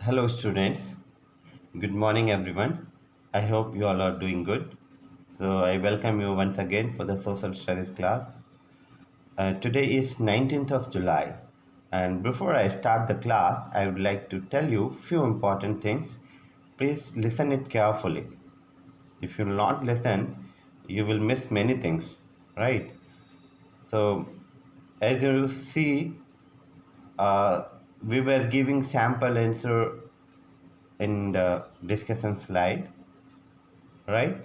Hello, students. Good morning, everyone. I hope you all are doing good. So, I welcome you once again for the social studies class. Today is 19th of July, and before I start the class, I would like to tell you few important things. Please listen it carefully. If you will not listen, you will miss many things, right? So, as you see, uh, we were giving sample answer in the discussion slide, right?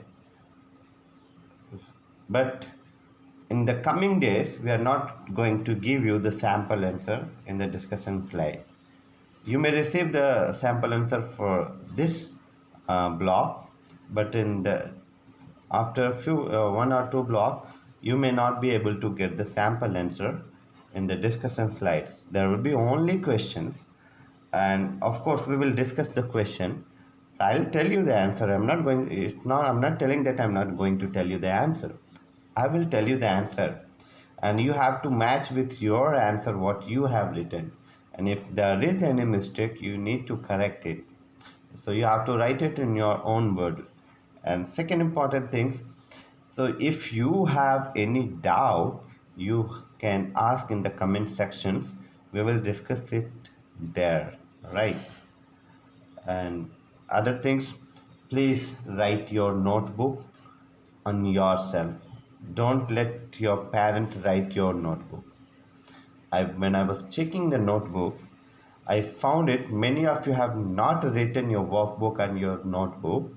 But in the coming days, we are not going to give you the sample answer in the discussion slide. You may receive the sample answer for this block, but in the after a few one or two block, you may not be able to get the sample answer in the discussion slides. There will be only questions, and of course we will discuss the question. So I'll tell you the answer. I'm not telling that I'm not going to tell you the answer. I will tell you the answer, and you have to match with your answer what you have written, and if there is any mistake you need to correct it. So you have to write it in your own word. And second important thing, so if you have any doubt, you can ask in the comment sections. We will discuss it there, right? And other things, please write your notebook on yourself. Don't let your parent write your notebook. When I was checking the notebooks, I found it many of you have not written your workbook and your notebook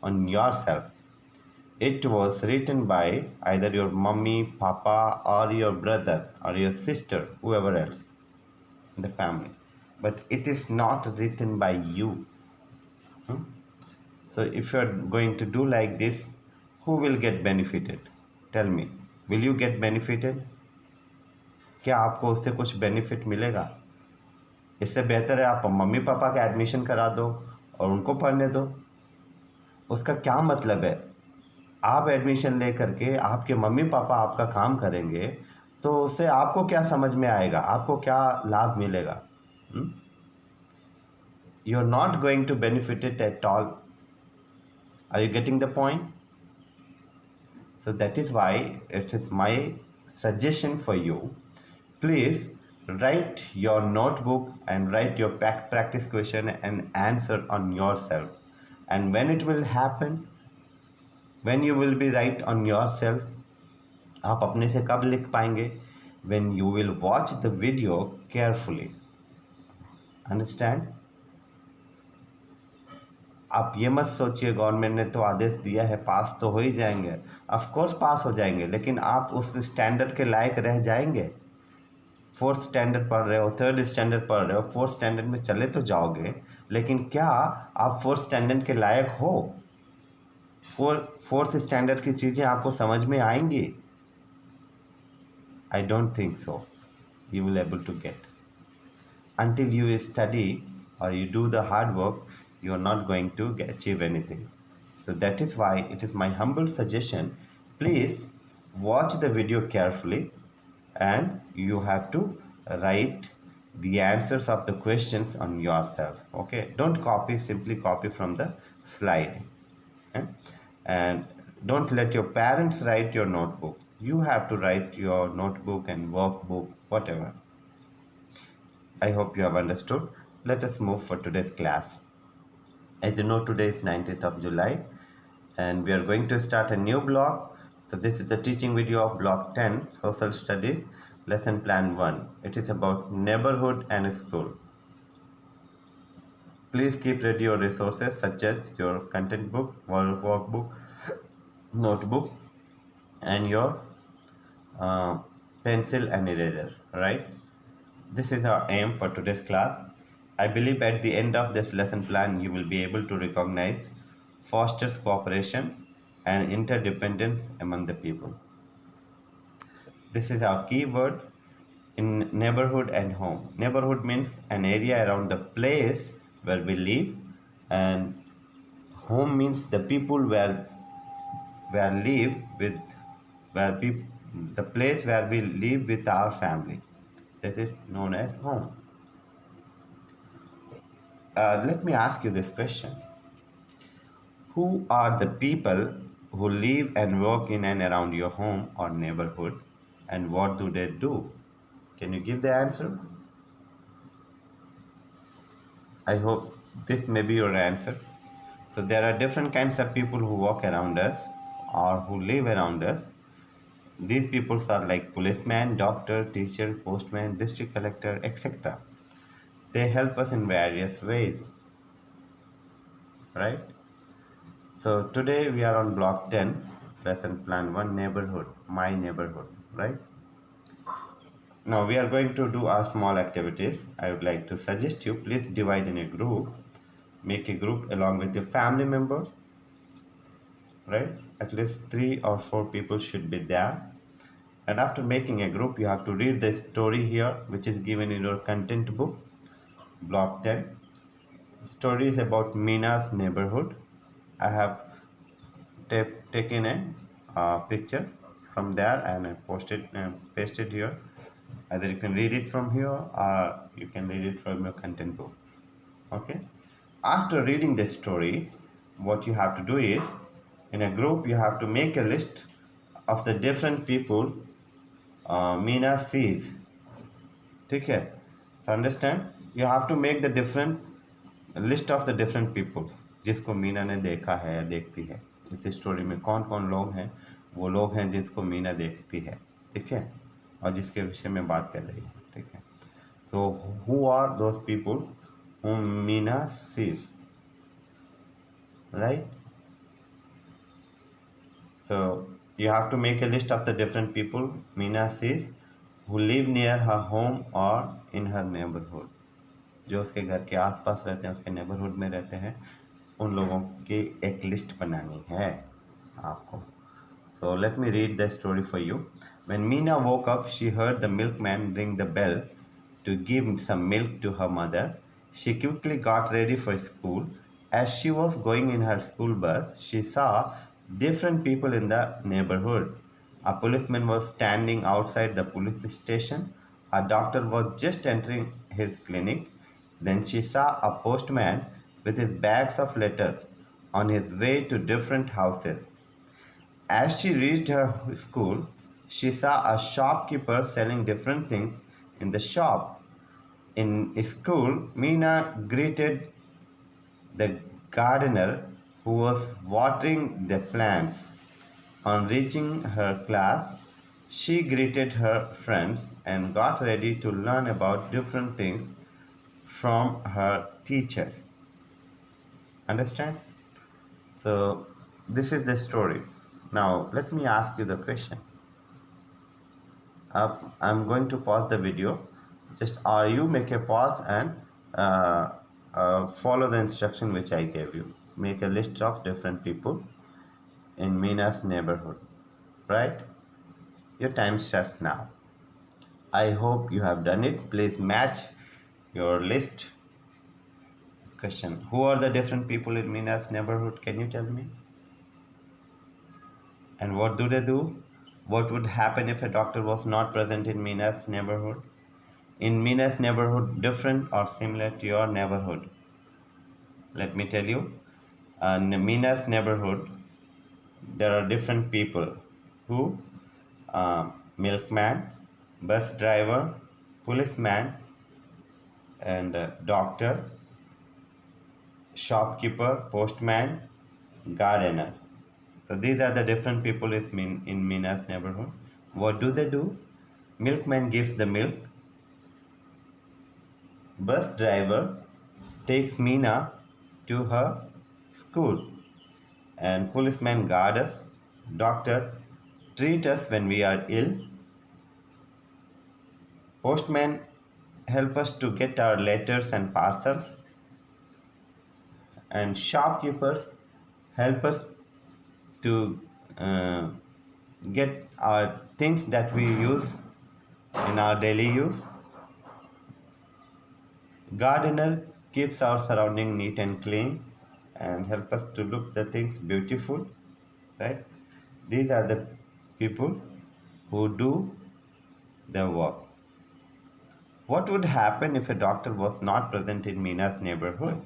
on yourself. It was written by either your mummy, papa, or your brother, or your sister, whoever else in the family. But it is not written by you. Hmm? So if you are going to do like this, who will get benefited? Tell me. Will you get benefited? क्या आपको उससे कुछ benefit मिलेगा? इससे बेहतर है आप mummy papa का एडमिशन करा दो और उनको पढ़ने दो। उसका क्या मतलब है? आप एडमिशन ले करके आपके मम्मी पापा आपका काम करेंगे, तो उससे आपको क्या समझ में आएगा? आपको क्या लाभ मिलेगा? You are not going to benefit it at all. Are you getting the point? So that is why it is my suggestion for you. Please write your notebook and write your practice question and answer on yourself. And when it will happen, when you will be right on yourself, आप अपने से कब लिख पाएंगे? When you will watch the video carefully. Understand? आप ये मत सोचिए गवर्नमेंट ने तो आदेश दिया है पास तो हो ही जाएंगे. ऑफ कोर्स पास हो जाएंगे, लेकिन आप उस स्टैंडर्ड के लायक रह जाएंगे? फोर्थ स्टैंडर्ड पढ़ रहे हो, थर्ड स्टैंडर्ड पढ़ रहे हो, फोर्थ स्टैंडर्ड में चले तो जाओगे, लेकिन क्या आप फोर्थ स्टैंडर्ड के लायक हो? फोर्थ स्टैंडर्ड की चीज़ें आपको समझ में आएंगी? I don't think so you will able to get. Until you study or you do the hard work, you are not going to achieve anything. So that is why it is my humble suggestion. Please watch the video carefully, and you have to write the answers of the questions on yourself. Okay, don't copy, simply copy from the slide. eh? And don't let your parents write your notebook. You have to write your notebook and workbook, whatever. I hope you have understood. Let us move for today's class. As you know, today is 19th of July and we are going to start a new block. So this is the teaching video of block 10, Social Studies, lesson plan 1. It is about neighborhood and school. Please keep ready your resources such as your content book, workbook, notebook, and your pencil and eraser, right? This is our aim for today's class. I believe at the end of this lesson plan, you will be able to recognize fosters cooperation and interdependence among the people. This is our keyword in neighborhood and home. Neighborhood means an area around the place where we live, and home means the people where live with where people the place where we live with our family. This is known as home. let me ask you this question. Who are the people who live and work in and around your home or neighborhood, and what do they do? Can you give the answer? I hope this may be your answer. So there are different kinds of people who walk around us or who live around us. These people are like policeman, doctor, teacher, postman, district collector, etc. They help us in various ways, right? So today we are on block 10, lesson plan 1, neighborhood, my neighborhood, right? Now we are going to do our small activities. I would like to suggest you please divide in a group, make a group along with your family members, right? At least 3 or 4 people should be there. And after making a group, you have to read the story here, which is given in your content book, block 10. Story is about Mina's neighborhood. I have taken a picture from there and I posted pasted here. Either you can read it from here or you can read it from your content book. Okay. After reading the story, what you have to do is, in a group, you have to make a list of the different people Meena sees. Okay. So understand, you have to make the different list of the different peoples जिसको मीना ने देखा है या देखती है। इस story में कौन कौन लोग हैं, वो लोग हैं जिसको मीना देखती है, ठीक है, और जिसके विषय में बात कर रही है, ठीक है। So who are those people whom Meena sees, right? So you have to make a list of the different people Meena sees who live near her home or in her neighborhood. जो उसके घर के आसपास रहते हैं, उसके नेबरहुड में रहते हैं, उन लोगों की एक लिस्ट बनानी है आपको। So let me read the story for you. When Meena woke up, she heard the milkman ring the bell to give some milk to her mother. She quickly got ready for school. As she was going in her school bus, she saw different people in the neighborhood. A policeman was standing outside the police station. A doctor was just entering his clinic. Then she saw a postman with his bags of letters on his way to different houses. As she reached her school, she saw a shopkeeper selling different things in the shop. In school, Meena greeted the gardener who was watering the plants. On reaching her class, she greeted her friends and got ready to learn about different things from her teachers. Understand? So, this is the story. Now, let me ask you the question. I'm going to pause the video. Just you make a pause and follow the instruction which I gave you. Make a list of different people in Mina's neighborhood. Right? Your time starts now. I hope you have done it. Please match your list. Question: who are the different people in Mina's neighborhood? Can you tell me? And what do they do? What would happen if a doctor was not present in Mina's neighborhood? In Mina's neighborhood, different or similar to your neighborhood? Let me tell you, in Mina's neighborhood, there are different people who milkman, bus driver, policeman, and doctor, shopkeeper, postman, gardener. So these are the different people in Mina's neighborhood. What do they do? Milkman gives the milk. Bus driver takes Meena to her school. And policeman guard us. Doctor treat us when we are ill. Postman help us to get our letters and parcels. And shopkeepers help us to get our things that we use in our daily use. Gardener keeps our surrounding neat and clean and help us to look the things beautiful, right? These are the people who do the work. What would happen if a doctor was not present in Mina's neighborhood?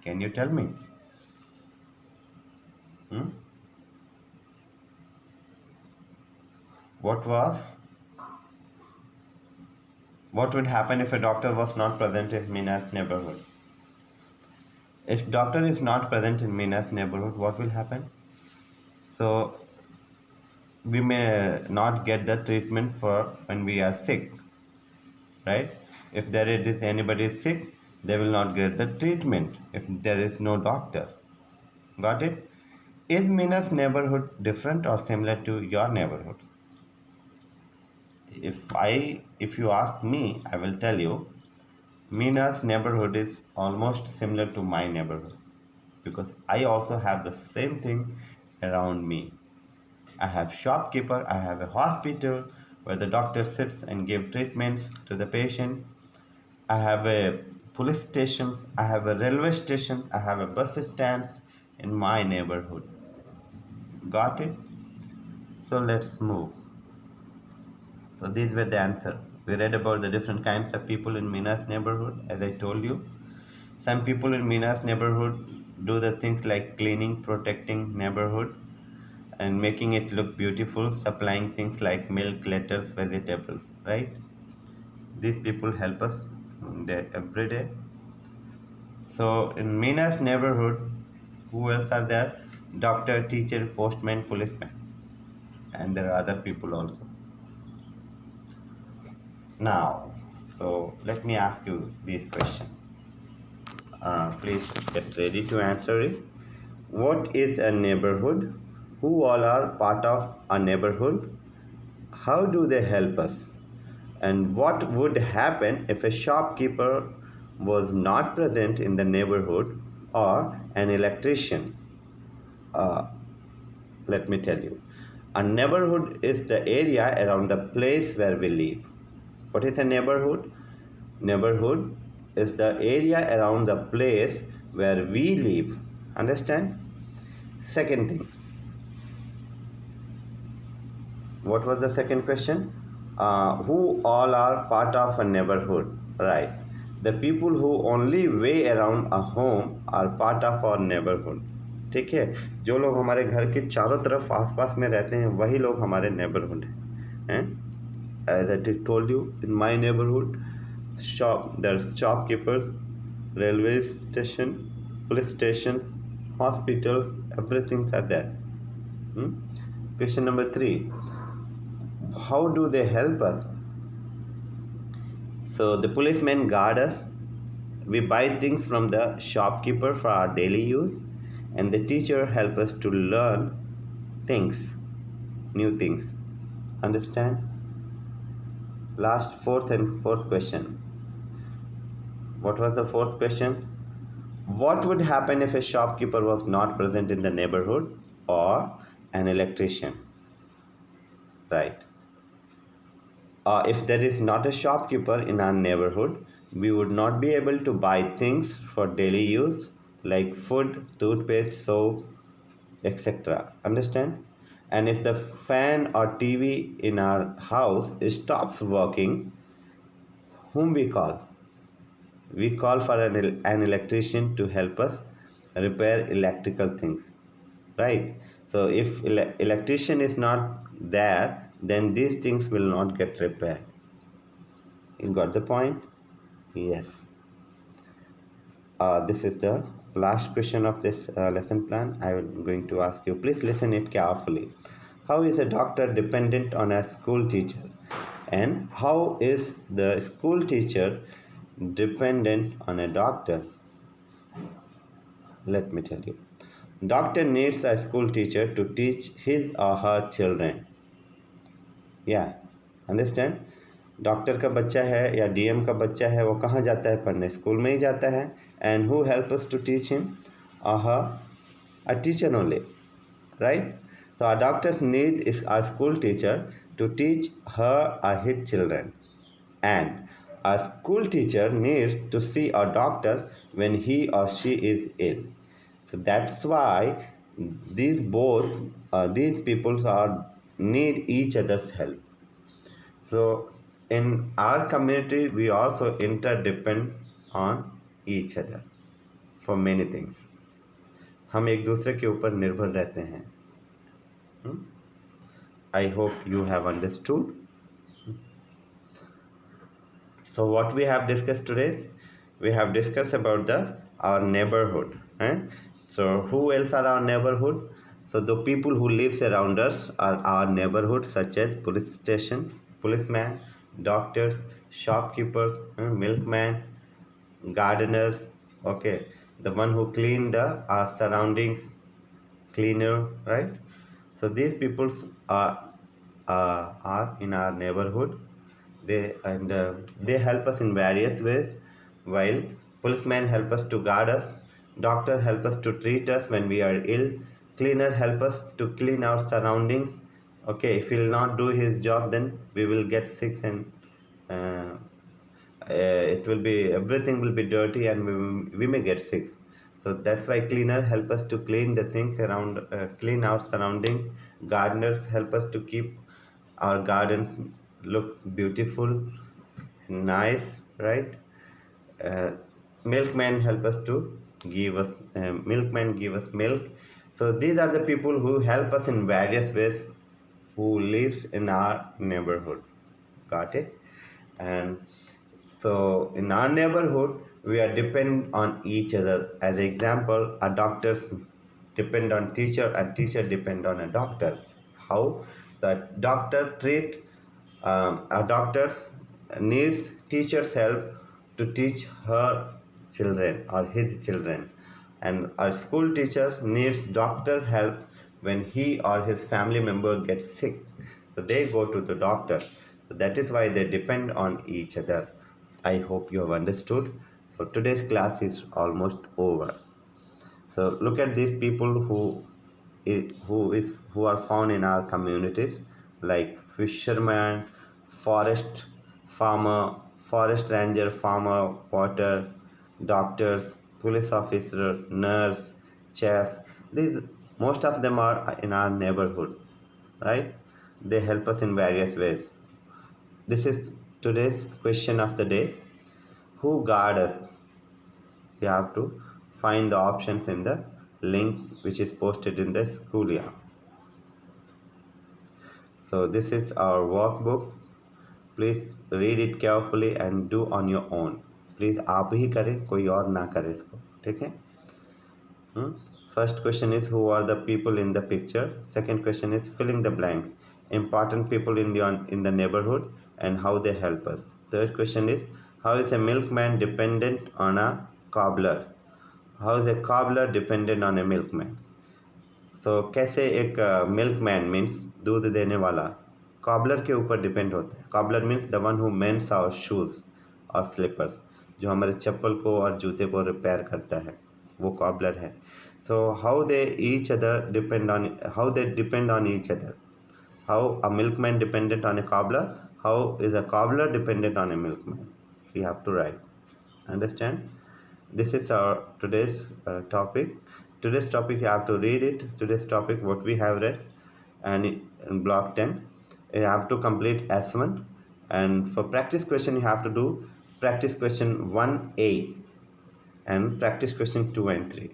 Can you tell me? Hmm? What was? What would happen if a doctor was not present in Mina's neighborhood? If doctor is not present in Mina's neighborhood, what will happen? So we may not get the treatment for when we are sick, right? If there is anybody sick, they will not get the treatment if there is no doctor. Got it? Is Mina's neighborhood different or similar to your neighborhood? If you ask me, I will tell you, Mina's neighborhood is almost similar to my neighborhood because I also have the same thing around me. I have shopkeeper, I have a hospital where the doctor sits and give treatments to the patient. I have a police station, I have a railway station, I have a bus stand in my neighborhood. Got it? So let's move. So these were the answer. We read about the different kinds of people in Mina's neighborhood, as I told you. Some people in Mina's neighborhood do the things like cleaning, protecting neighborhood, and making it look beautiful, supplying things like milk, letters, vegetables, right? These people help us every day. So in Mina's neighborhood, who else are there? Doctor, teacher, postman, policeman, and there are other people also. Now, so let me ask you this question. Please get ready to answer it. What is a neighborhood? Who all are part of a neighborhood? How do they help us? And what would happen if a shopkeeper was not present in the neighborhood or an electrician? Uh, Let me tell you. A neighborhood is the area around the place where we live. What is a neighborhood? Neighborhood is the area around the place where we live. Understand? Second thing. What was the second question? Who all are part of a neighborhood? Right. The people who only way around a home are part of our neighborhood. ठीक है, जो लोग हमारे घर के चारों तरफ आसपास में रहते हैं वही लोग हमारे नेबरहुड हैं. As I told you, in my neighborhood, there's shopkeepers, railway station, police stations, hospitals, everything are there. Question number 3. How do they help us? So the policemen guard us. We buy things from the shopkeeper for our daily use, and the teacher help us to learn things, new things. Understand? Last fourth question. What was the fourth question? What would happen if a shopkeeper was not present in the neighborhood or an electrician? Right. If there is not a shopkeeper in our neighborhood, we would not be able to buy things for daily use like food, toothpaste, soap, etc. Understand? And if the fan or TV in our house stops working, whom we call? We call for an electrician to help us repair electrical things, right? So if electrician is not there, then these things will not get repaired. You got the point? Yes. This is the last question of this lesson plan. I am going to ask you, please listen it carefully. How is a doctor dependent on a school teacher? And how is the school teacher dependent on a doctor? Let me tell you. Doctor needs a school teacher to teach his or her children. Yeah, understand? Doctor का बच्चा है या DM का बच्चा है वो कहाँ जाता है पढ़ने? स्कूल में ही जाता है. And who help us to teach him or her? A teacher only, right? So our doctors need is a school teacher to teach her or his children, and a school teacher needs to see a doctor when he or she is ill. So that's why these people are need each other's help. So in our community, we also interdepend on each other. for many things. हम एक दूसरे के ऊपर निर्भर रहते हैं. I hope you have understood. So what we have discussed today, we have discussed about our neighborhood. Eh? So who else are our neighborhood? So the people who lives around us are our neighborhood, such as police station, policeman, doctors, shopkeepers, milkman, gardeners. Okay, the one who clean the our surroundings, cleaner, right? So these peoples are in our neighborhood. They help us in various ways. While policemen help us to guard us, doctor help us to treat us when we are ill, cleaner help us to clean our surroundings. Okay, if he will not do his job, then we will get sick, and uh, it will be everything will be dirty, and we may get sick. So that's why cleaner help us to clean the things around, clean our surrounding. Gardeners help us to keep our gardens look beautiful, nice, right? uh, Milkmen help us to give us milkmen give us milk. So these are the people who help us in various ways, who lives in our neighborhood. Got it? And so in our neighborhood, we are depend on each other. As an example, a doctors depend on teacher, and teacher depend on a doctor. How? The doctor treat a doctors needs teacher's help to teach her children or his children, and a school teacher needs doctor help when he or his family member gets sick. So they go to the doctor. So that is why they depend on each other. I hope you have understood. So today's class is almost over. So look at these people who are found in our communities, like fisherman, forest farmer, forest ranger, farmer, potter, doctors, police officer, nurse, chef. These most of them are in our neighborhood, right? They help us in various ways. This is today's question of the day. Who guard us? You have to find the options in the link which is posted in the Schoolia. So this is our workbook. Please read it carefully and do on your own. Please आप ही करें, कोई और ना करे इसको. ठीक है? First question is, who are the people in the picture? Second question is, filling the blanks. Important people in the neighborhood and how they help us. Third question is, how is a milkman dependent on a cobbler? How is a cobbler dependent on a milkman? So कैसे एक milkman means दूध देने वाला cobbler के ऊपर depend होता है. Cobbler means the one who mends our shoes और स्लीपर्स, जो हमारे चप्पल को और जूते को रिपेयर करता है, वो कॉबलर है. So how they each other depend on, how they depend on each other. How a milkman dependent on a cobbler, how is a cobbler dependent on a milkman. We have to write. Understand? This is our today's topic. Today's topic you have to read it. Today's topic what we have read, and in block 10 you have to complete S1, and for practice question you have to do practice question 1A and practice question 2 and 3,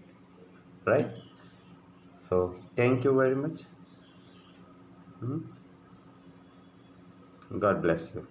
right? So thank you very much. God bless you.